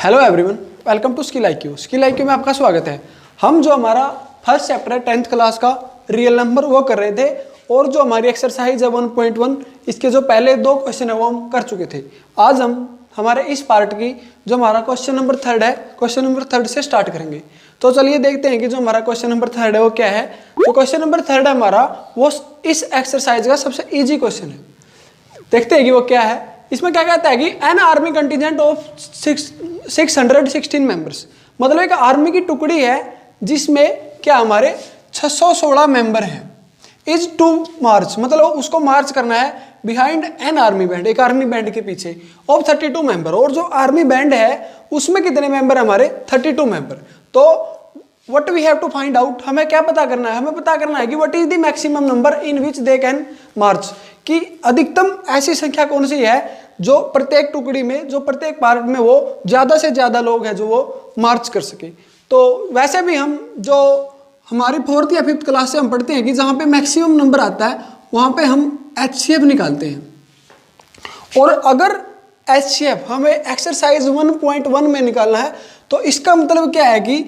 Hello everyone, welcome to skill IQ। Skill IQ में आपका स्वागत है। हम जो हमारा फर्स्ट चैप्टर है 10th क्लास का रियल नंबर वो कर रहे थे, और जो हमारी एक्सरसाइज है 1.1 इसके जो पहले 2 क्वेश्चन है वो हम कर चुके थे। आज हम हमारे इस पार्ट की जो हमारा क्वेश्चन नंबर 3 है, क्वेश्चन नंबर 3 से स्टार्ट करेंगे। तो चलिए देखते हैं कि जो हमारा क्वेश्चन नंबर 3 है वो क्या है। जो क्वेश्चन नंबर 3 है हमारा वो इस एक्सरसाइज का सबसे ईजी क्वेश्चन है। देखते हैं कि वो क्या है। इसमें क्या कहता है कि an army contingent of 616 members, मतलब एक आर्मी की टुकड़ी है जिसमें क्या हमारे 616 मेंबर हैं। इज टू मार्च, मतलब उसको मार्च करना है बिहाइंड एन आर्मी बैंड, एक आर्मी बैंड के पीछे ऑफ 32 मेंबर। और जो आर्मी बैंड है उसमें कितने मेंबर हमारे 32 मेंबर। तो what we have to find out, हमें क्या पता करना है, हमें पता करना है कि what is the maximum number in which they can march, कि अधिकतम ऐसी संख्या कौन सी है जो प्रत्येक टुकड़ी में, जो प्रत्येक पार्ट में वो ज्यादा से ज्यादा लोग हैं जो वो मार्च कर सके। तो वैसे भी हम जो हमारी 4th या 5th क्लास से हम पढ़ते हैं कि जहां पे मैक्सिमम नंबर आता है वहां पे हम HCF निकालते हैं। और अगर HCF हमें एक्सरसाइज 1.1 में निकालना है तो इसका मतलब क्या है कि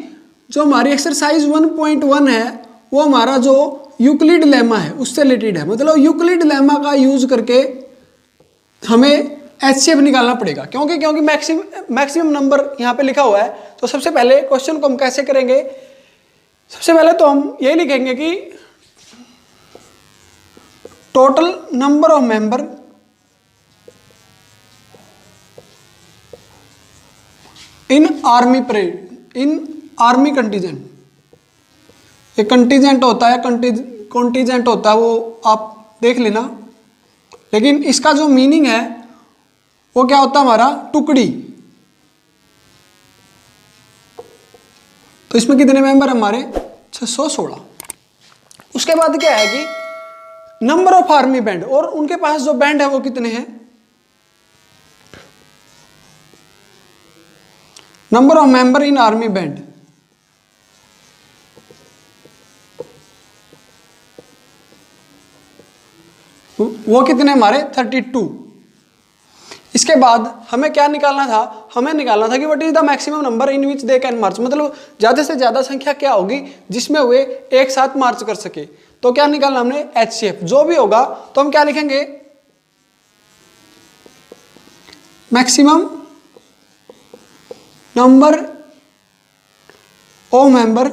जो हमारी एक्सरसाइज 1.1 है वो हमारा जो यूक्लिड लेमा है उससे रिलेटेड है। मतलब यूक्लिड लेमा का यूज करके हमें HCF निकालना पड़ेगा, क्योंकि मैक्सिमम नंबर यहाँ पे लिखा हुआ है। तो सबसे पहले क्वेश्चन को हम कैसे करेंगे, सबसे पहले तो हम ये लिखेंगे कि total number of member in army parade, in army contingent. एक कंटीजेंट होता है, कंटीजेंट होता है, वो आप देख लेना। लेकिन इसका जो मीनिंग है वो क्या होता है हमारा टुकड़ी। तो इसमें कितने मेंबर हमारे 616। उसके बाद क्या है कि नंबर ऑफ आर्मी बैंड, और उनके पास जो बैंड है वो कितने हैं। Number of member in army band, वो कितने हमारे 32। इसके बाद हमें क्या निकालना था, हमें निकालना था कि what is the maximum number in which they can march, मतलब ज्यादा से ज्यादा संख्या क्या होगी जिसमें वे एक साथ मार्च कर सके। तो क्या निकालना हमने HCF। जो भी होगा तो हम क्या लिखेंगे, maximum number of member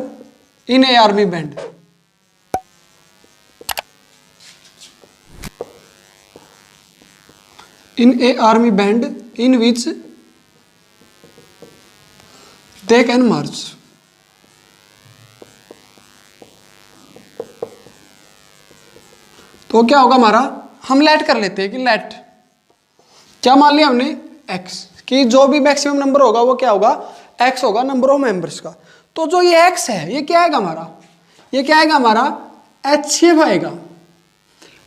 in A army band. in a army band in which they can march। तो क्या होगा हमारा, हम लेट कर लेते हैं कि लेट क्या मान लिया हमने x, कि जो भी मैक्सिमम नंबर होगा वो क्या होगा x होगा, नंबर ऑफ मेंबर्स का। तो जो ये x है ये क्या आएगा हमारा, ये क्या आएगा हमारा HCF आएगा।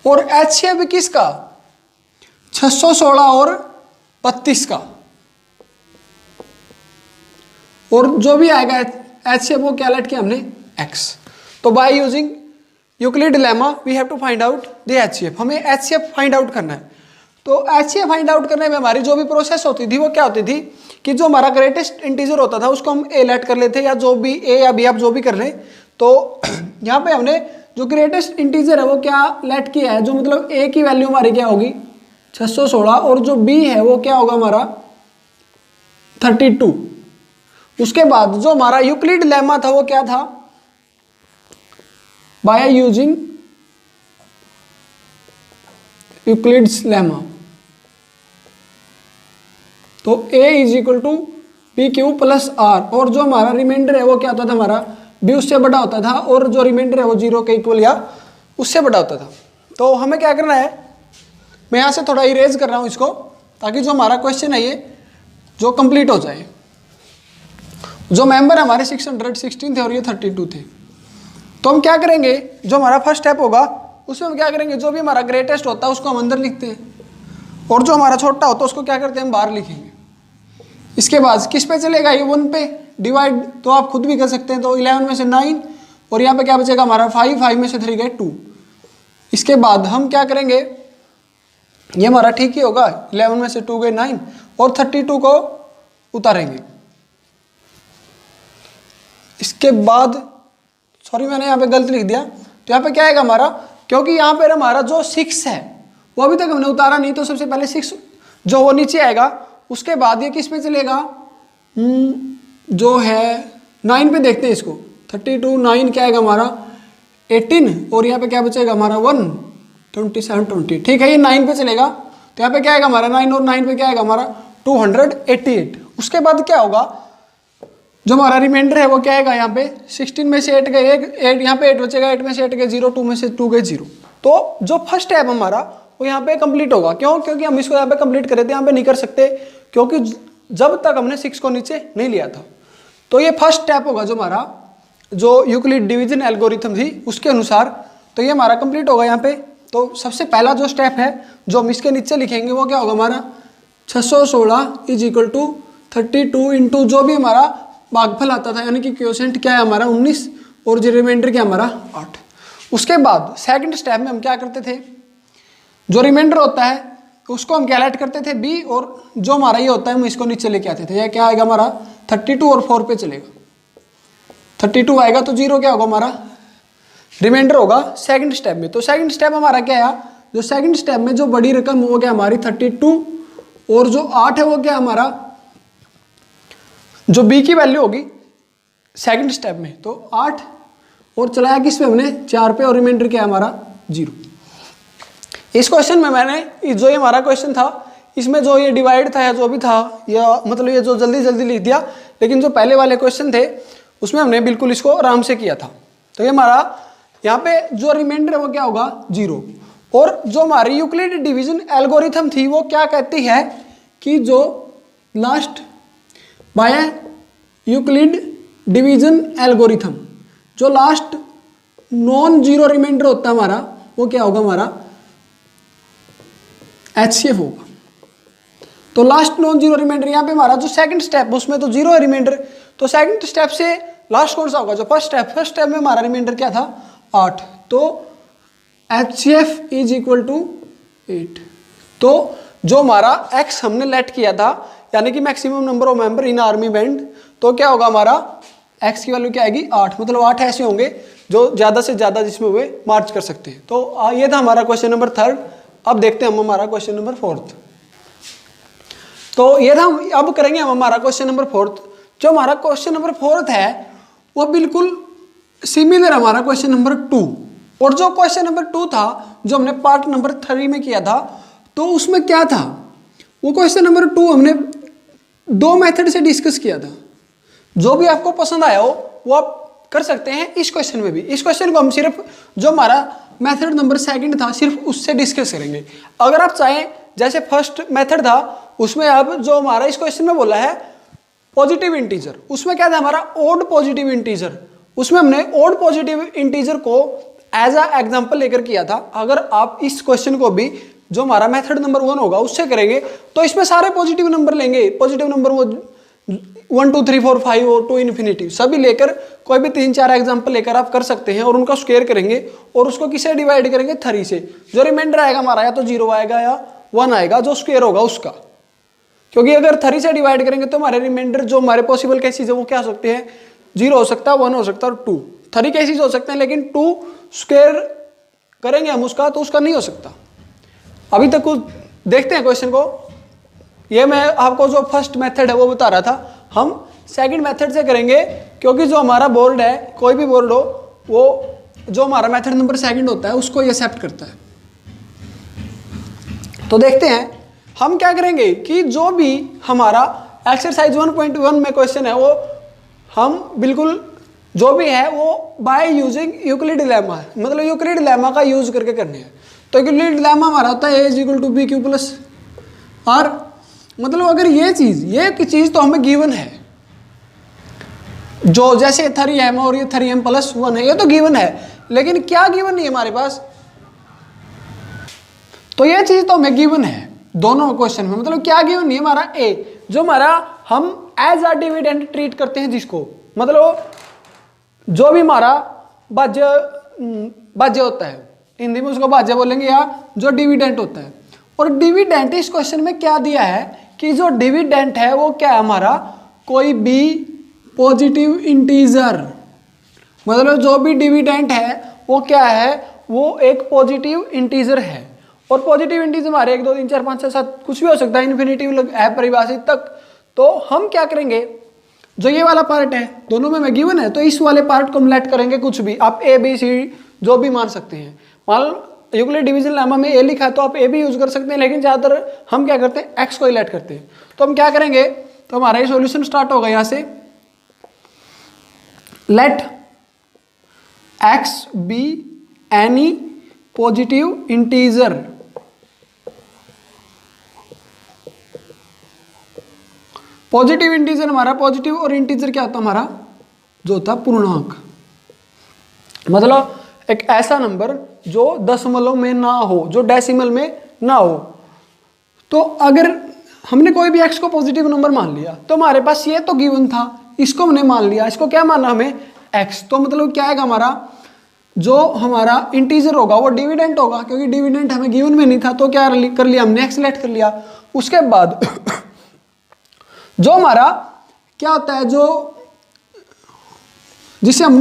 और HCF किसका, 616 और 32 का। और जो भी आएगा HCF वो क्या लेट किया हमने x। तो by using Euclid lemma we have to find out the HCF। हमें HCF फाइंड आउट करना है। तो HCF फाइंड आउट करने में हमारी जो भी प्रोसेस होती थी वो क्या होती थी कि जो हमारा ग्रेटेस्ट इंटीजर होता था उसको हम a लेट कर लेते, या जो भी a या b आप जो भी कर रहे। तो यहाँ पे हमने जो ग्रेटेस्ट इंटीजर है वो क्या लेट किया है, जो मतलब a की वैल्यू हमारी क्या होगी 616, और जो b है वो क्या होगा हमारा 32। उसके बाद जो हमारा यूक्लिड लेमा था वो क्या था, बाय यूजिंग यूक्लिड्स लेमा। तो a is equal to P Q plus R, और जो हमारा रिमाइंडर है वो क्या होता था हमारा b उससे बड़ा होता था, और जो रिमाइंडर है वो 0 के इक्वल या उससे बड़ा होता था। तो हमें क्या करना है, मैं यहाँ से थोड़ा इरेज कर रहा हूँ इसको ताकि जो हमारा क्वेश्चन है ये जो कंप्लीट हो जाए। जो मेंबर हमारे 616 थे और ये 32 थे। तो हम क्या करेंगे, जो हमारा फर्स्ट स्टेप होगा उसमें हम क्या करेंगे, जो भी हमारा ग्रेटेस्ट होता है उसको हम अंदर लिखते हैं, और जो हमारा छोटा होता है उसको क्या करते हैं हम बाहर लिखेंगे। इसके बाद किस पे चलेगा, ये 1 पे डिवाइड, तो आप खुद भी कर सकते हैं। तो 11 में से 9, और यहाँ पे क्या बचेगा हमारा 5, 5 में से 3 गए 2। इसके बाद हम क्या करेंगे, ये हमारा ठीक ही होगा, 11 में से 2 गए 9 और 32 को उतारेंगे। इसके बाद सॉरी मैंने यहाँ पे गलत लिख दिया, तो यहाँ पे क्या आएगा हमारा, क्योंकि यहाँ पे हमारा जो 6 है वो अभी तक हमने उतारा नहीं, तो सबसे पहले 6 जो वो नीचे आएगा, उसके बाद ये किस पे चलेगा, जो है 9 पे देखते हैं इसको। 32 9 क्या आएगा हमारा 18, और यहाँ पे क्या बचेगा हमारा 1 27 20, ठीक है, ये 9 पे चलेगा, तो यहाँ पे क्या आएगा हमारा 9, और 9 पे क्या आएगा हमारा 288। उसके बाद क्या होगा, जो हमारा रिमाइंडर है वो क्या आएगा, यहाँ पे 16 में से 8 गए 8, यहाँ पे 8 बचेगा, 8 में से 8 गए 0, 2 में से 2 गए 0। तो जो फर्स्ट स्टेप हमारा वो यहाँ पे कंप्लीट होगा। क्यों? क्योंकि हम इसको यहाँ पे कंप्लीट करे थे, यहाँ पे नहीं कर सकते, क्योंकि जब तक हमने 6 को नीचे नहीं लिया था। तो ये फर्स्ट स्टेप होगा जो हमारा जो यूक्लिड डिवीजन एल्गोरिथम थी उसके अनुसार, तो ये हमारा कंप्लीट होगा यहाँ पे। तो सबसे पहला जो स्टेप है जो हम इसके नीचे लिखेंगे वो क्या होगा हमारा 616 इज इक्वल टू 32 इंटू जो भी हमारा भागफल आता था, यानी कि क्वोशिएंट क्या है हमारा 19, और जो रिमाइंडर क्या हमारा 8। उसके बाद सेकंड स्टेप में हम क्या करते थे, जो रिमाइंडर होता है उसको हम कैलकुलेट करते थे b, और जो हमारा ये होता है हम इसको नीचे लेके आते थे। यह क्या आएगा हमारा 32 और 4 पे चलेगा, 32 आएगा तो 0 क्या होगा हमारा रिमाइंडर होगा सेकंड स्टेप में। तो सेकंड स्टेप हमारा क्या आया, जो सेकंड स्टेप में जो बड़ी रकम वो क्या हमारी 32, और जो 8 है वो क्या हमारा जो b की वैल्यू होगी सेकंड स्टेप में, तो 8, और चलाया किस पे हमने 4 पे, और रिमाइंडर क्या है हमारा 0। इस क्वेश्चन में मैंने जो ये हमारा क्वेश्चन था इसमें जो ये डिवाइड था या जो भी था, या मतलब ये जो जल्दी जल्दी लिख दिया, लेकिन जो पहले वाले क्वेश्चन थे उसमें हमने बिल्कुल इसको आराम से किया था। तो ये हमारा यहाँ पे जो रिमाइंडर है वो क्या होगा 0, और जो हमारी यूक्लिड डिवीजन एल्गोरिथम थी वो क्या कहती है कि जो last by Euclid division algorithm जो लास्ट नॉन जीरो रिमाइंडर होता है हमारा वो क्या होगा हमारा HCF होगा। तो लास्ट नॉन जीरो रिमाइंडर यहाँ पे हमारा जो सेकंड स्टेप उसमें तो जीरो है रिमाइंडर, तो सेकंड स्टेप से लास्ट कौन सा होगा जो फर्स्ट स्टेप में हमारा रिमाइंडर क्या था 8, तो HCF इज इक्वल टू 8। तो जो हमारा X हमने लेट किया था यानी कि maximum number of member in army band, तो क्या होगा हमारा X की वैल्यू क्या आएगी 8, मतलब 8 ऐसे होंगे जो ज़्यादा से ज़्यादा जिसमें वे मार्च कर सकते हैं। तो ये था हमारा क्वेश्चन नंबर 3। अब देखते हैं हम हमारा क्वेश्चन नंबर 4। तो ये था, अब करेंगे हम हमारा क्वेश्चन नंबर 4। जो हमारा क्वेश्चन नंबर 4 है वो बिल्कुल सिमिलर हमारा क्वेश्चन नंबर 2, और जो क्वेश्चन नंबर 2 था जो हमने पार्ट नंबर 3 में किया था, तो उसमें क्या था वो क्वेश्चन नंबर 2 हमने 2 मेथड से डिस्कस किया था। जो भी आपको पसंद आया हो वो आप कर सकते हैं इस क्वेश्चन में भी। इस क्वेश्चन को हम सिर्फ जो हमारा मेथड नंबर 2 था सिर्फ उससे डिस्कस करेंगे। अगर आप चाहें जैसे फर्स्ट मेथड था उसमें अब जो हमारा इस क्वेश्चन में बोला है पॉजिटिव इंटीजर, उसमें क्या था हमारा ओड पॉजिटिव इंटीजर, उसमें हमने ओड पॉजिटिव इंटीजर को एज अ एग्जांपल लेकर किया था। अगर आप इस क्वेश्चन को भी जो हमारा मेथड नंबर 1 होगा उससे करेंगे तो इसमें सारे पॉजिटिव नंबर लेंगे, पॉजिटिव नंबर वो 1 2 3 4 5 और टू इन्फिनिटी सभी लेकर कोई भी 3-4 एग्जांपल लेकर आप कर सकते हैं, और उनका स्क्वायर करेंगे और उसको किससे डिवाइड करेंगे 3 से। जो रिमाइंडर आएगा हमारा या तो 0 आएगा या 1 आएगा जो स्क्वायर होगा उसका, क्योंकि अगर 3 से डिवाइड करेंगे तो हमारे रिमाइंडर जो हमारे पॉसिबल केसेस है वो क्या हो सकते हैं 0 हो सकता है, 1 हो सकता है और 2। 3 केसेस हो सकते हैं लेकिन 2 स्क्वायर करेंगे हम उसका तो उसका नहीं हो सकता। अभी तक कुछ देखते हैं क्वेश्चन को। ये मैं आपको जो फर्स्ट मेथड है वो बता रहा था, हम सेकंड मेथड से करेंगे क्योंकि जो हमारा बोर्ड है कोई भी बोर्ड हो वो जो हमारा मेथड नंबर 2 होता है उसको एक्सेप्ट करता है। तो देखते हैं हम क्या करेंगे कि जो भी हमारा एक्सरसाइज 1.1 में क्वेश्चन है वो हम बिल्कुल जो भी है वो बाय यूजिंग यूक्लिड लेमा, मतलब यूक्लिड लेमा का यूज करके करने हैं। तो यूक्लिड लेमा हमारा होता है a = bq + r, मतलब अगर ये चीज तो हमें गिवन है, जो जैसे 3m और ये 3m + 1 है ये तो गिवन है, लेकिन क्या गिवन नहीं है हमारे पास, तो ये चीज तो हमें गिवन है दोनों क्वेश्चन में। मतलब क्या गिवन नहीं है हमारा a, जो हमारा हम एज अ डिविडेंड ट्रीट करते हैं जिसको, मतलब जो भी हमारा बाज्य होता है हिंदी में उसको बाज्य बोलेंगे, या जो डिविडेंट होता है। और डिविडेंट इस क्वेश्चन में क्या दिया है कि जो डिविडेंट है वो क्या है हमारा कोई भी पॉजिटिव इंटीजर, मतलब जो भी डिविडेंड है वो क्या है, वो एक पॉजिटिव इंटीजर है। और पॉजिटिव इंटीजर हमारे 1 2 3 4 5 6 7 कुछ भी हो सकता है, इन्फिनिटी है परिभाषित तक। तो हम क्या करेंगे, जो ये वाला पार्ट है दोनों में गिवन है, तो इस वाले पार्ट को हम लेट करेंगे कुछ भी, आप ए बी सी जो भी मान सकते हैं। मान यूक्लिड डिवीजन लेमा में ए लिखा है तो आप ए भी यूज कर सकते हैं, लेकिन ज्यादातर हम क्या करते हैं, एक्स को ही लेट करते हैं। तो हम क्या करेंगे, तो हमारा ये सॉल्यूशन स्टार्ट होगा यहां से, let X be any positive integer positive integer हमारा, पॉजिटिव और इंटीजर क्या होता है हमारा, जो होता है पूर्णांक, मतलब एक ऐसा नंबर जो दशमलव में ना हो, जो डेसिमल में ना हो। तो अगर हमने कोई भी एक्स को पॉजिटिव नंबर मान लिया तो हमारे पास ये तो गिवन था, इसको हमने मान लिया, इसको क्या माना हमें, एक्स। तो मतलब क्या है हमारा, जो हमारा इंटीजर होगा वो डिविडेंट होगा, क्योंकि डिविडेंट हमें गिवन में नहीं था, तो क्या कर लिया हमने, एक्स लेट कर लिया। उसके बाद जो हमारा क्या होता है, जो जिसे हम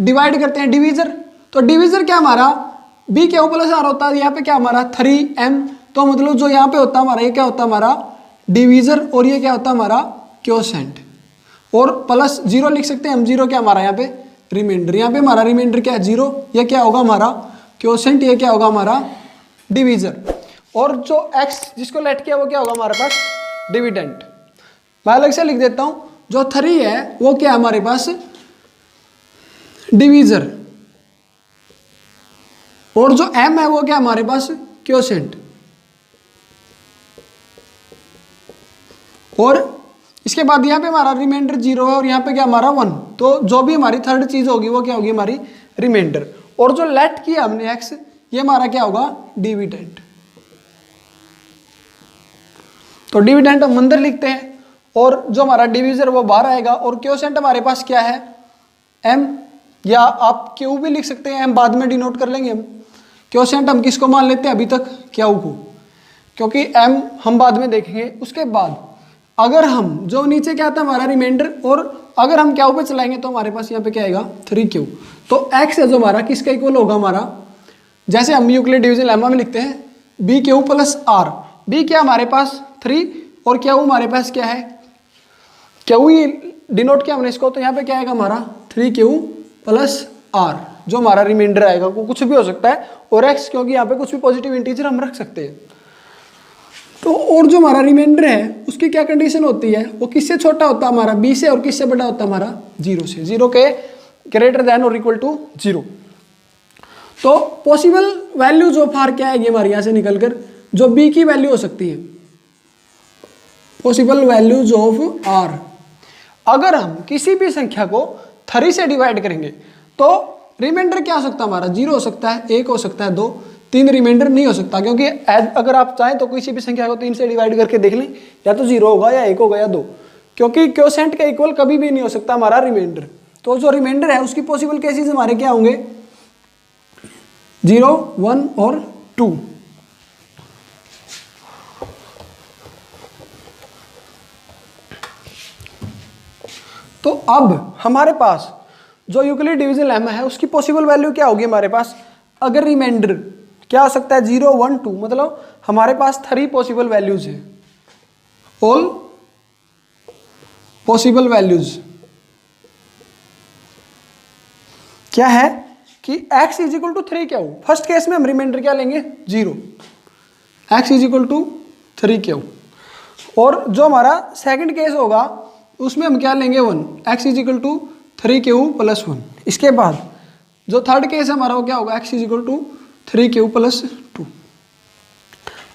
डिवाइड करते हैं डिवीजर, तो डिवीजर क्या हमारा बी के प्लस आर होता है, यहाँ पे क्या हमारा 3m। तो मतलब जो यहाँ पे होता है हमारा, ये क्या होता है हमारा डिवीजर, और ये क्या होता है हमारा क्वोशेंट, और प्लस 0 लिख सकते हैं हम, 0 क्या हमारा यहाँ पे रिमाइंडर, यहाँ पे हमारा रिमाइंडर क्या है 0, ये क्या होगा हमारा क्वोशेंट, ये क्या होगा हमारा डिवीजर। और जो x जिसको लेट किया वो क्या होगा हमारे पास डिविडेंट। मैं अलग से लिख देता हूं, जो 3 है वो क्या है हमारे पास डिवीजर, और जो m है वो क्या हमारे पास क्वोशेंट। और इसके बाद यहाँ पे हमारा रिमाइंडर 0 है, और यहाँ पे क्या हमारा 1। तो जो भी हमारी थर्ड चीज होगी वो क्या होगी हमारी रिमाइंडर। और जो लेट किया हमने x, ये हमारा क्या होगा डिविडेंट। तो डिविडेंट हम अंदर लिखते हैं, और जो हमारा डिवीजर वो बाहर आएगा। और क्वोशेंट हमारे पास क्या है m, या आप क्यू भी लिख सकते हैं, m बाद में डिनोट कर लेंगे हम। क्वोशेंट हम किसको मान लेते हैं अभी तक, क्यू को, क्योंकि m हम बाद में देखेंगे। उसके बाद अगर हम जो नीचे क्या आता है हमारा रिमाइंडर, और अगर हम क्यू पे चलाएंगे तो हमारे पास यहाँ पे क्या आएगा 3q। तो x है जो हमारा किसका इक्वल होगा हमारा, जैसे हम यूक्लिड डिवीजन लेमा में लिखते हैं B Q plus R. B क्या हमारे पास 3, और क्यू हमारे पास क्या है, क्यू ही डिनोट किया हमने इसको, तो यहाँ पे क्या आएगा हमारा 3q प्लस आर, जो हमारा रिमाइंडर आएगा वो कुछ भी हो सकता है, और x क्योंकि यहाँ पे कुछ भी पॉजिटिव इंटीजर हम रख सकते हैं। तो और जो हमारा रिमाइंडर है उसकी क्या कंडीशन होती है, वो किससे छोटा होता है हमारा b से, और किससे बड़ा होता है हमारा 0 से, 0 के ग्रेटर देन और इक्वल टू 0। तो पॉसिबल वैल्यूज ऑफ आर क्या है हमारे यहाँ से निकलकर, जो b की वैल्यू हो सकती है, पॉसिबल वैल्यूज ऑफ आर। अगर हम किसी भी संख्या को 3 से डिवाइड करेंगे तो रिमाइंडर क्या हो सकता है हमारा 0 हो सकता है, 1 हो सकता है, 2, 3 रिमाइंडर नहीं हो सकता, क्योंकि अगर आप चाहें तो किसी भी संख्या को 3 से डिवाइड करके देख लें, या तो 0 होगा या 1 होगा या 2, क्योंकि क्वोशेंट का इक्वल कभी भी नहीं हो सकता हमारा रिमाइंडर। तो जो रिमाइंडर है उसकी पॉसिबल केसेस हमारे क्या होंगे 0, 1 और 2। तो अब हमारे पास जो यूक्लिड डिवीजन लेमा है उसकी पॉसिबल वैल्यू क्या होगी हमारे पास, अगर रिमाइंडर क्या हो सकता है 0, 1, 2, मतलब हमारे पास 3 पॉसिबल वैल्यूज है, ऑल पॉसिबल वैल्यूज क्या है कि x इज इक्वल टू 3 क्या हो। फर्स्ट केस में हम रिमाइंडर क्या लेंगे 0, x इज इक्वल टू 3 क्या हो। और जो हमारा सेकंड केस होगा उसमें हम क्या लेंगे 1, x is equal to 3q plus 1। इसके बाद जो थर्ड केस है हमारा वो क्या होगा x is equal to 3q plus 2।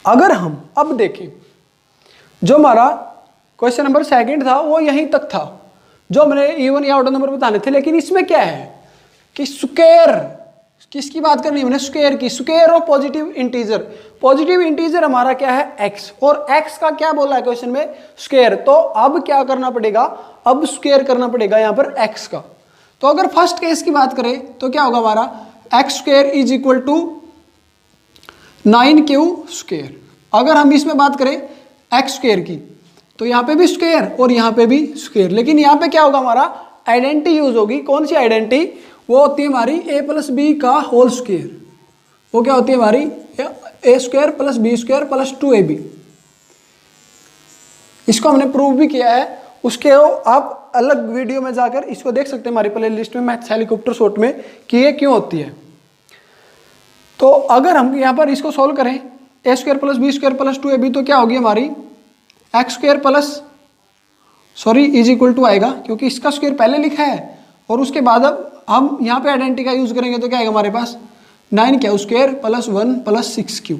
अगर हम अब देखें जो हमारा क्वेश्चन नंबर सेकंड था वो यहीं तक था, जो हमने इवन या ऑड नंबर बताने थे, लेकिन इसमें क्या है कि स्क्वायर, किसकी बात करनी है हमने, स्क्वायर की, square of positive integer. Positive integer हमारा क्या है x, और x का क्या बोला है क्वेश्चन में स्क्वायर। तो अब क्या करना पड़ेगा, अब स्क्वायर करना पड़ेगा यहाँ पर x का। तो अगर फर्स्ट केस की बात करें तो क्या होगा हमारा X square is equal to 9q square. अगर हम इसमें बात करें एक्स स्क्वायर की तो यहाँ पे भी स्क्वायर और यहाँ पे भी स्क्वायर, लेकिन यहाँ पे क्या होगा हमारा आइडेंटिटी यूज होगी। कौन सी आइडेंटिटी, वो होती है हमारी a प्लस बी का होल स्क्वायर। वो क्या होती है हमारी a square plus B square plus 2ab। इसको हमने प्रूव भी किया है, उसके आप अलग वीडियो में जाकर इसको देख सकते हैं हमारी प्ले लिस्ट में मैथ्स हेलीकॉप्टर शॉट में कि ये क्यों होती है। तो अगर हम यहाँ पर इसको सॉल्व करें a square plus B square plus 2ab तो क्या होगी हमारी X square plus is equal to आएगा, क्योंकि इसका स्क्वायर पहले लिखा है और उसके बाद अब हम यहाँ पे आइडेंटिटी का यूज करेंगे तो क्या आएगा हमारे पास 9 स्क्वायर प्लस 1 प्लस 6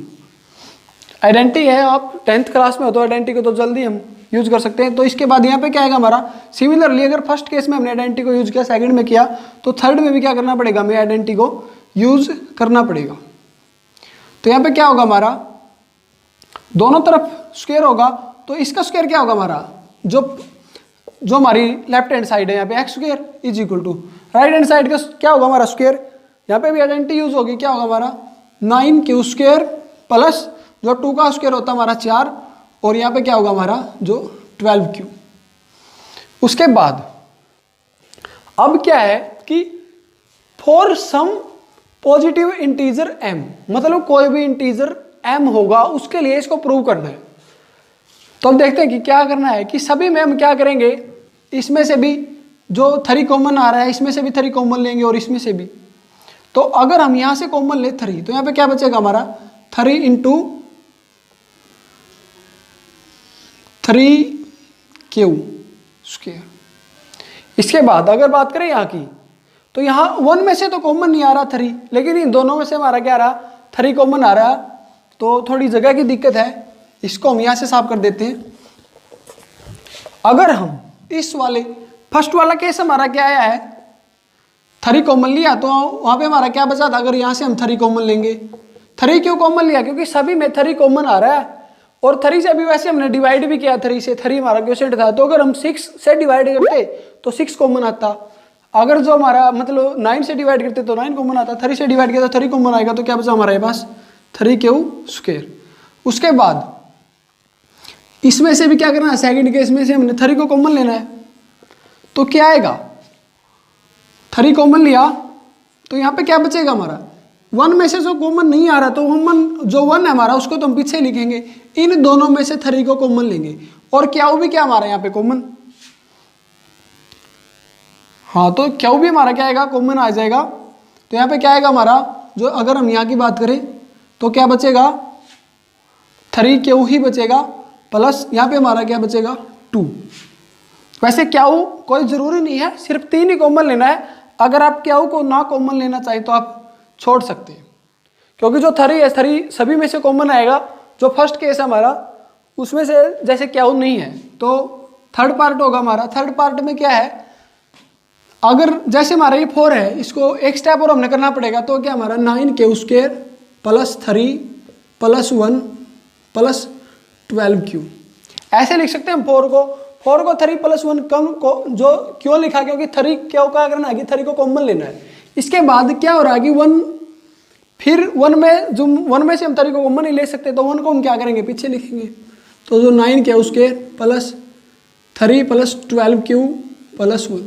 आइडेंटिटी है। आप 10th क्लास में हो तो आइडेंटिटी को तो जल्दी हम यूज कर सकते हैं। तो इसके बाद यहाँ पे क्या आएगा हमारा सिमिलरली अगर फर्स्ट केस में हमने आइडेंटिटी को यूज किया, सेकंड में किया, तो थर्ड में भी क्या करना पड़ेगा, हमें आइडेंटिटी को यूज करना पड़ेगा। तो यहाँ पे क्या होगा हमारा दोनों तरफ स्क्वायर होगा, तो इसका स्क्वायर क्या होगा हमारा जो हमारी लेफ्ट हैंड साइड है यहाँ पे X square is equal to right hand side का क्या होगा हमारा स्क्वायर। यहाँ पे भी आइडेंटिटी यूज होगी, क्या होगा हमारा 9 स्क्वायर प्लस जो 2 का स्क्वायर होता है हमारा 4 और यहाँ पे क्या होगा हमारा जो 12 उसके बाद अब क्या है कि for some positive integer m, मतलब कोई भी इंटीजर m होगा उसके लिए इसको प्रूव करना है। तो अब देखते हैं कि क्या करना है कि सभी में हम क्या करेंगे, इसमें से भी जो 3 कॉमन आ रहा है इसमें से भी 3 कॉमन लेंगे और इसमें से भी। तो अगर हम यहां से कॉमन ले 3 तो यहां पे क्या बचेगा हमारा 3 इंटू 3q स्क्वायर। इसके बाद अगर बात करें यहाँ की तो यहाँ 1 में से तो कॉमन नहीं आ रहा 3, लेकिन इन दोनों में से हमारा क्या आ रहा 3 कॉमन आ रहा, तो थोड़ी जगह की दिक्कत है, इसको हम यहां से साफ कर देते हैं। अगर हम इस वाले फर्स्ट वाला केस हमारा क्या आया है 3 कॉमन लिया, तो वहां पे हमारा क्या बचा था, अगर यहां से हम 3 कॉमन लेंगे, 3 क्यों कॉमन लिया, क्योंकि सभी में 3 कॉमन आ रहा है और 3 से अभी वैसे हमने डिवाइड भी किया, 3 से 3 हमारा क्वोशिएंट था, तो अगर हम 6 से डिवाइड करते तो 6 कॉमन आता। अगर जो हमारा मतलब 9 से डिवाइड करते तो 9 कॉमन आता, 3 से डिवाइड किया तो 3 कॉमन आएगा, तो क्या बचा हमारे पास 3q स्क्वायर। उसके बाद इसमें से भी क्या करना है, सेकंड केस में से हमने 3 को कॉमन लेना है, तो क्या आएगा 3 कॉमन लिया तो यहाँ पे क्या बचेगा हमारा 1 में से जो कॉमन नहीं आ रहा तो जो 1 है हमारा उसको तो हम पीछे लिखेंगे, इन दोनों में से 3 को कॉमन लेंगे और क्या भी क्या हमारा यहाँ पे कॉमन, हाँ तो क्या भी हमारा क्या आएगा कॉमन आ जाएगा। तो यहाँ पे क्या आएगा हमारा जो अगर हम यहाँ की बात करें तो क्या बचेगा 3q ही बचेगा प्लस यहाँ पे हमारा क्या बचेगा 2। वैसे क्याऊ कोई जरूरी नहीं है, सिर्फ 3 ही कॉमन लेना है। अगर आप क्याऊ को ना कॉमन लेना चाहे तो आप छोड़ सकते हैं, क्योंकि जो 3 है 3 सभी में से कॉमन आएगा। जो फर्स्ट केस है हमारा उसमें से जैसे क्याऊ नहीं है तो थर्ड पार्ट होगा हमारा। थर्ड पार्ट में क्या है, अगर जैसे हमारा ये 4 है इसको एक स्टेप और हमने करना पड़ेगा, तो क्या हमारा 9q square plus 3 plus 1 plus 12q ऐसे लिख सकते हैं हम 4 को 3 प्लस 1 कम को जो क्यों लिखा, क्योंकि 3 क्यों क्या करना है कि 3 को कॉमन लेना है। इसके बाद क्या हो रहा है कि 1 फिर 1 में जो 1 में से हम 3 को कॉमन नहीं ले सकते, तो 1 को हम क्या करेंगे पीछे लिखेंगे। तो जो 9q square plus 3 plus 12q plus 1,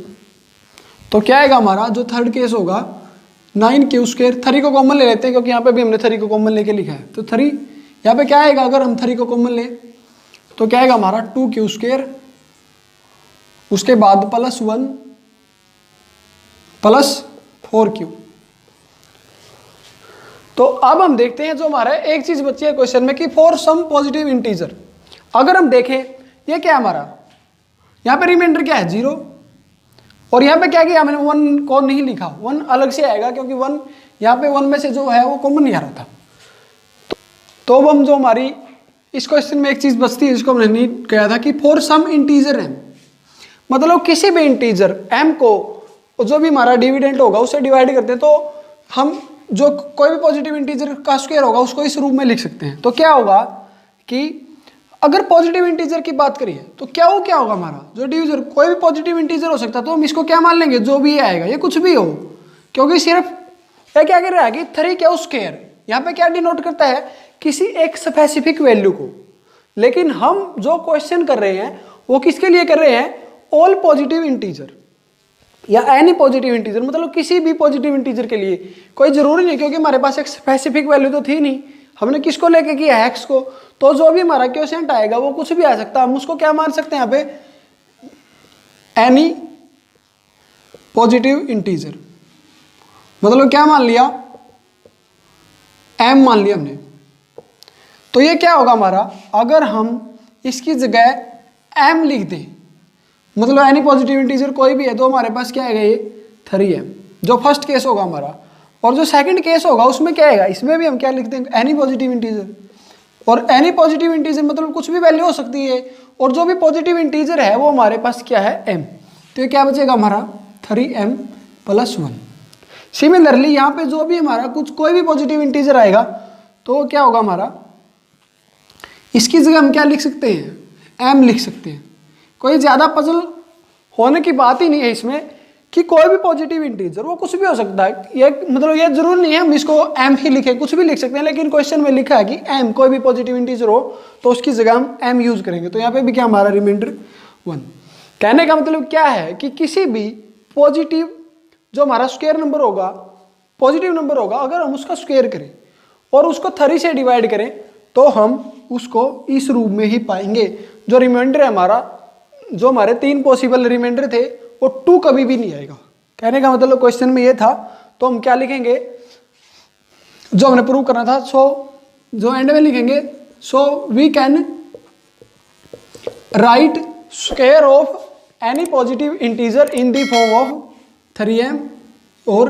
तो क्या आएगा हमारा जो थर्ड केस होगा 9q स्क्वायर, 3 को कॉमन ले लेते हैं क्योंकि यहाँ पे भी हमने 3 को कॉमन लेके लिखा है। तो 3 यहाँ पे क्या आएगा, अगर हम 3 को कॉमन ले तो क्या आएगा हमारा 2q स्क्वायर, उसके बाद प्लस 1 प्लस 4q। तो अब हम देखते हैं जो हमारा एक चीज बची है क्वेश्चन में कि फॉर सम पॉजिटिव इंटीजर। अगर हम देखें ये क्या है हमारा, यहाँ पे रिमाइंडर क्या है 0 और यहाँ पे क्या किया मैंने 1 को नहीं लिखा, 1 अलग से आएगा क्योंकि 1 यहाँ पे 1 में से जो है वो कॉमन नहीं आ रहा था। तो अब हम जो हमारी इस क्वेश्चन में एक चीज बचती है जिसको हमने नहीं कहा था कि फॉर सम इंटीजर m, मतलब किसी भी इंटीजर m को जो भी हमारा डिविडेंड होगा उससे डिवाइड करते हैं, तो हम जो कोई भी पॉजिटिव इंटीजर का स्क्वायर होगा उसको इस रूप में लिख सकते हैं। तो क्या होगा कि अगर पॉजिटिव इंटीजर की बात करिए तो क्या होगा हमारा जो डिविजर, कोई भी पॉजिटिव इंटीजर हो सकता है, तो हम इसको क्या मान लेंगे जो भी आएगा ये कुछ भी हो, क्योंकि सिर्फ ये क्या कर रहा है कि 3q स्क्वायर यहाँ पे क्या डिनोट करता है किसी एक स्पेसिफिक वैल्यू को। लेकिन हम जो क्वेश्चन कर रहे हैं वो किसके लिए कर रहे हैं, ऑल पॉजिटिव इंटीजर। या एनी पॉजिटिव इंटीजर, मतलब किसी भी पॉजिटिव इंटीजर के लिए, कोई जरूरी नहीं, क्योंकि हमारे पास एक स्पेसिफिक वैल्यू तो थी नहीं, हमने किसको लेके किया है, एक्स को, तो जो भी हमारा क्वोशिएंट आएगा वो कुछ भी आ सकता है, हम उसको क्या मान सकते हैं यहाँ पे, एनी पॉजिटिव इंटीजर, मतलब क्या मान लिया, एम मान लिया हमने। तो ये क्या होगा हमारा, अगर हम इसकी जगह एम लिख दें, मतलब एनी पॉजिटिव इंटीजर कोई भी है, तो हमारे पास क्या है, ये 3m, जो फर्स्ट केस होगा हमारा। और जो सेकंड केस होगा उसमें क्या आएगा, इसमें भी हम क्या लिख देंगे, एनी पॉजिटिव इंटीजर। और एनी पॉजिटिव इंटीजर मतलब कुछ भी वैल्यू हो सकती है, और जो भी पॉजिटिव इंटीजर है वो हमारे पास क्या है, m। तो ये क्या बचेगा हमारा 3m + 1। सिमिलरली यहाँ पे जो भी हमारा कोई भी पॉजिटिव इंटीजर आएगा तो क्या होगा हमारा, इसकी जगह हम क्या लिख सकते हैं, m लिख सकते हैं। कोई ज़्यादा पजल होने की बात ही नहीं है इसमें कि कोई भी पॉजिटिव इंटीजर वो कुछ भी हो सकता है, ये मतलब ये जरूर नहीं है हम इसको m ही लिखें, कुछ भी लिख सकते हैं, लेकिन क्वेश्चन में लिखा है कि m कोई भी पॉजिटिव इंटीजर हो तो उसकी जगह हम m यूज करेंगे। तो यहाँ पे भी क्या हमारा रिमाइंडर 1। कहने का मतलब क्या है कि किसी भी पॉजिटिव जो हमारा स्क्वायर नंबर होगा, पॉजिटिव नंबर होगा, अगर हम उसका स्क्वायर करें और उसको 3 से डिवाइड करें तो हम उसको इस रूप में ही पाएंगे। जो रिमाइंडर है हमारा, जो हमारे 3 पॉसिबल रिमाइंडर थे वो 2 कभी भी नहीं आएगा। कहने का मतलब क्वेश्चन में ये था, तो हम क्या लिखेंगे, जो हमने प्रूव करना था, सो जो एंड में लिखेंगे, so we can write square of any positive integer in the form of 3m और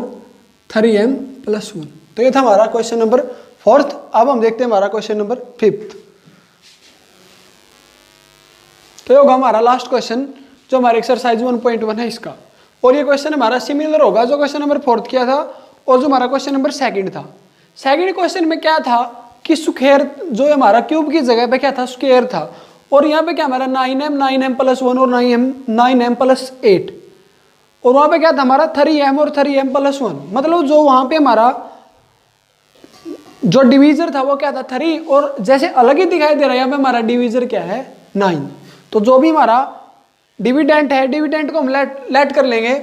3m + 1। तो ये था हमारा क्वेश्चन नंबर 4th। अब हम देखते हैं हमारा क्वेश्चन नंबर 5th। तो ये होगा हमारा लास्ट क्वेश्चन जो हमारे एक्सरसाइज 1.1 है इसका, और ये क्वेश्चन हमारा सिमिलर होगा जो क्वेश्चन नंबर 4th किया था और जो हमारा क्वेश्चन नंबर 2nd था। सेकंड क्वेश्चन में क्या था कि स्क्वायर, जो हमारा क्यूब की जगह पे क्या था, स्क्वायर था, और यहाँ पे क्या हमारा 9m + 1 और 9m + 8, और वहाँ पे क्या था हमारा 3m और 3m + 1। मतलब जो वहाँ पे हमारा जो डिवीजर था वो क्या था 3, और जैसे अलग ही दिखाई दे रहा है यहाँ पे हमारा डिवीजर क्या है 9। तो जो भी हमारा डिविडेंट है, डिविडेंट को हम लेट कर लेंगे,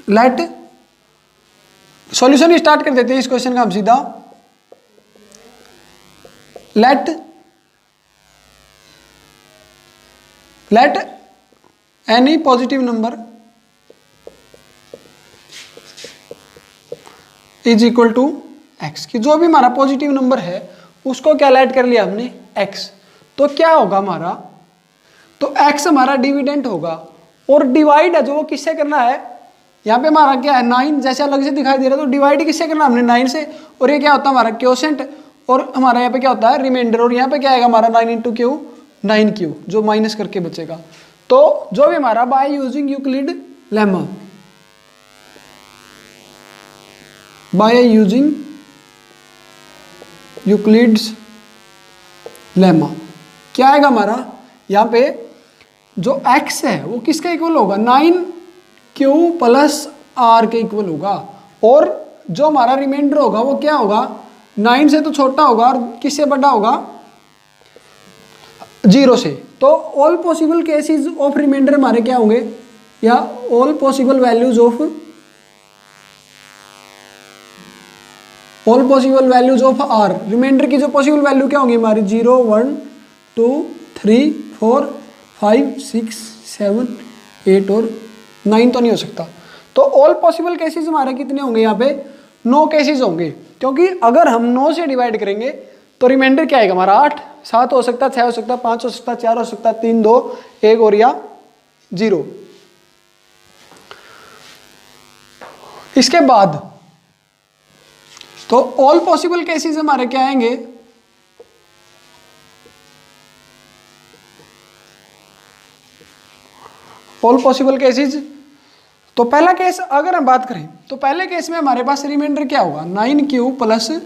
लेट सॉल्यूशन स्टार्ट कर देते हैं इस क्वेश्चन का हम सीधा। Let any positive number is equal to x, कि जो भी हमारा पॉजिटिव नंबर है उसको क्या लेट कर लिया हमने x। तो क्या होगा हमारा, तो x हमारा डिविडेंट होगा, और डिवाइड है जो वो किससे करना है, यहाँ पे हमारा क्या है 9, जैसे अलग से दिखाई दे रहा है, तो डिवाइड किससे करना हमने 9 से, और ये क्या होता है हमारा क्वोशिएंट, और हमारा यहाँ पे क्या होता है रिमाइंडर, और यहाँ पे क्या आएगा हमारा 9 × q 9q, जो माइनस करके बचेगा। तो जो भी हमारा bye using Euclid lemma, bye using Euclid's lemma क्या आएगा हमारा, यहाँ पे जो x है वो किसका इक्वल होगा 9q + r के इक्वल होगा, और जो हमारा रिमाइंडर होगा वो क्या होगा 9 से तो छोटा होगा और किससे बड़ा होगा 0 से। तो all possible cases of remainder हमारे क्या होंगे, या all possible values of r, remainder की जो पॉसिबल वैल्यू क्या होंगी हमारी 0 1 2 3 4 5 6 7 8 और 9 तो नहीं हो सकता। तो ऑल पॉसिबल केसेस हमारे कितने होंगे, यहाँ पे 9 केसेस होंगे, क्योंकि अगर हम 9 से डिवाइड करेंगे तो रिमाइंडर क्या आएगा हमारा 8, 7 हो सकता है, 6 हो सकता है, 5 हो सकता है, 4 हो सकता है, 3 2 1 और या 0। इसके बाद तो ऑल पॉसिबल केसेस हमारे क्या आएंगे, ऑल पॉसिबल केसेस। तो पहला केस अगर हम बात करें तो पहले केस में हमारे पास रिमाइंडर क्या होगा 9q +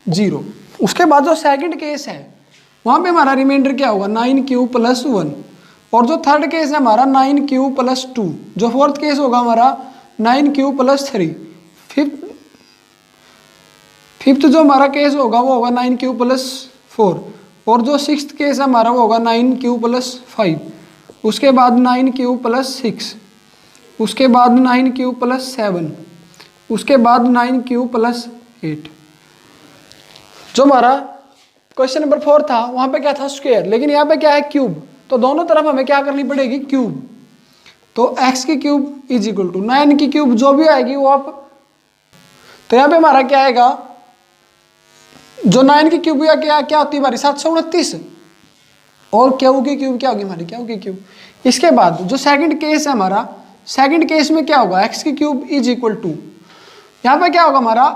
0। उसके बाद जो सेकंड केस है वहां पे हमारा रिमाइंडर क्या होगा 9q + 1, और जो थर्ड केस है हमारा 9q + 2, जो फोर्थ केस होगा हमारा 9q + 3, फिफ्थ जो हमारा केस होगा वो होगा 9q + 4, और जो सिक्स्थ केस है हमारा वो होगा 9q + 5, उसके बाद 9q + 6, उसके बाद 9 प्लस 7, उसके बाद 9 प्लस 8। जो हमारा क्वेश्चन नंबर 4 था वहां पे क्या था स्क्वायर, लेकिन यहाँ पे क्या है क्यूब, तो दोनों तरफ हमें क्या करनी पड़ेगी क्यूब। तो x की क्यूब इज इक्वल टू 9 की क्यूब जो भी आएगी वो आप, तो यहाँ पे हमारा क्या आएगा, जो 9 की क्यूब या क्या होती है हमारी 729, और क्यू की क्यूब क्या होगी हमारी क्यू की क्यूब। इसके बाद जो सेकंड केस है हमारा, सेकंड केस में क्या होगा, x की क्यूब इज इक्वल टू, यहाँ पे क्या होगा हमारा,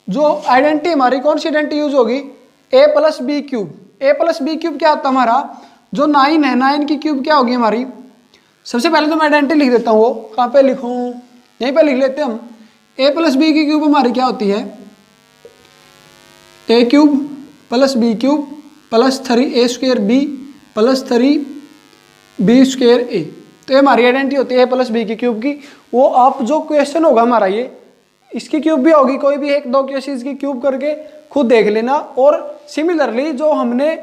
जो आइडेंटिटी हमारी कौन सी आइडेंटिटी यूज होगी, a plus B cube. a plus B cube क्या होता है हमारा, जो 9 है 9 की क्यूब क्या होगी हमारी, सबसे पहले तो मैं आइडेंटिटी लिख देता हूँ, वो कहाँ पे लिखूँ, यहीं पे लिख लेते हैं हम। a प्लस बी की क्यूब हमारी क्या होती है, a cube plus B cube plus 3a square b plus 3b square a। तो ये हमारी आइडेंटिटी होती है a प्लस बी की क्यूब की। वो आप जो क्वेश्चन होगा हमारा ये, इसकी क्यूब भी होगी, कोई भी एक दो केसेस की क्यूब करके खुद देख लेना। और सिमिलरली जो हमने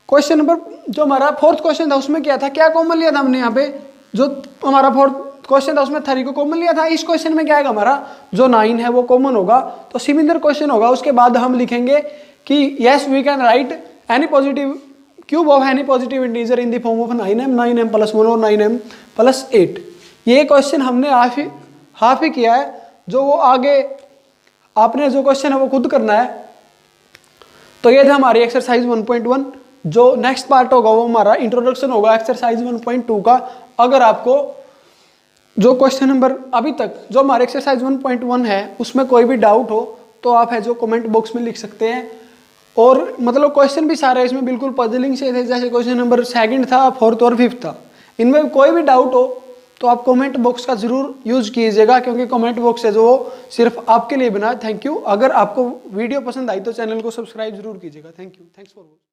क्वेश्चन नंबर, जो हमारा 4th क्वेश्चन था उसमें क्या था, क्या कॉमन लिया था हमने यहाँ पे, जो हमारा 4th क्वेश्चन था उसमें 3 को कॉमन लिया था। इस क्वेश्चन में क्या आएगा हमारा, जो 9 है वो कॉमन होगा। तो सिमिलर क्वेश्चन होगा, उसके बाद हम लिखेंगे कि yes we can write any positive cube of any positive integer in the form of 9m plus 1 और 9m प्लस 8। ये क्वेश्चन हमने हाफ ही किया है, जो वो आगे आपने जो क्वेश्चन है वो खुद करना है। तो ये था हमारी एक्सरसाइज 1.1। जो नेक्स्ट पार्ट होगा वो हमारा इंट्रोडक्शन होगा एक्सरसाइज 1.2 का। अगर आपको जो क्वेश्चन नंबर अभी तक जो हमारे एक्सरसाइज 1.1 है उसमें कोई भी डाउट हो तो आप है जो कमेंट बॉक्स में लिख सकते हैं। और मतलब क्वेश्चन भी सारे इसमें बिल्कुल पजलिंग से थे, जैसे क्वेश्चन नंबर 2 था, 4th और 5th था। इनमें कोई भी डाउट हो तो आप कमेंट बॉक्स का जरूर यूज कीजिएगा, क्योंकि कमेंट बॉक्स है जो सिर्फ आपके लिए बना है। Thank you. अगर आपको वीडियो पसंद आई तो चैनल को सब्सक्राइब जरूर कीजिएगा। Thank you. Thanks for watching.